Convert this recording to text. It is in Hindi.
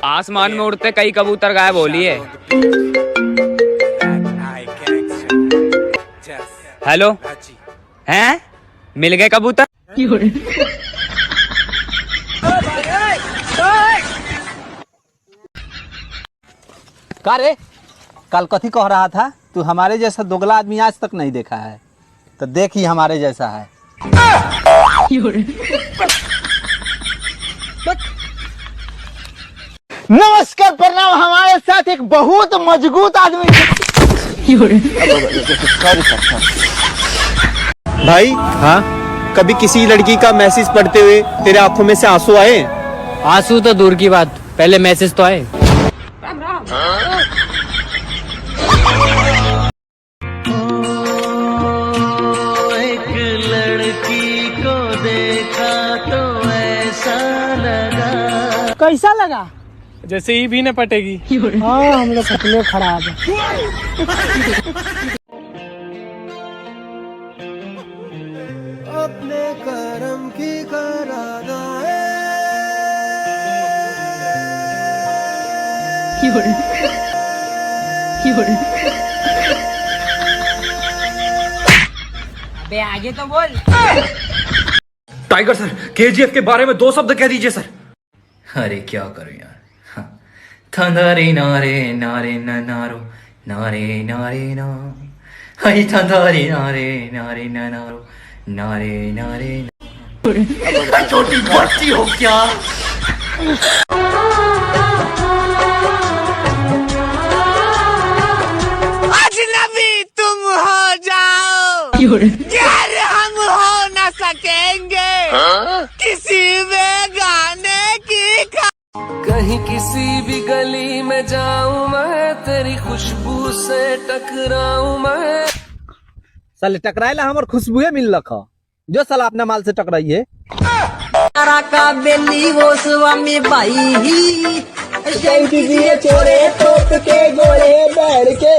आसमान में उड़ते कई कबूतर गायब हो लिए। हेलो, हैं? मिल गए कबूतर? का रे, कल कथी कह रहा था तू? हमारे जैसा दोगला आदमी आज तक नहीं देखा है, तो देख ही हमारे जैसा है। नमस्कार, प्रणाम। हमारे साथ एक बहुत मजबूत आदमी। भाई, हाँ, कभी किसी लड़की का मैसेज पढ़ते हुए तेरे आंखों में से आंसू आए? आंसू तो दूर की बात, पहले मैसेज तो आए। एक लड़की को देखा तो ऐसा लगा। कैसा लगा? जैसे ही भी न पटेगी। हाँ, हम लोग कपड़े खराब है। अपने कर्म की कराना है। अबे आगे तो बोल। टाइगर सर, केजीएफ के बारे में 2 शब्द कह दीजिए सर। अरे क्या करूं यार। थंदारे नारे नारे न नारो नारे नारे ना, हई थंदारे नारे नारे न नारो नारे नारे ना। छोटी बच्ची हो क्या? अजनबी तुम हो जाओ यार, हम हो न सकेंगे किसी में गाने की। कहीं किसी भी गली में जाऊं मैं, तेरी खुशबू से टकराऊं मैं। साले टकराएला हमर खुशबुए मिल रखा। जो साला अपना माल से टकराइए। का बेली वो स्वामी भाई छोरे तोप के गोले बैठ के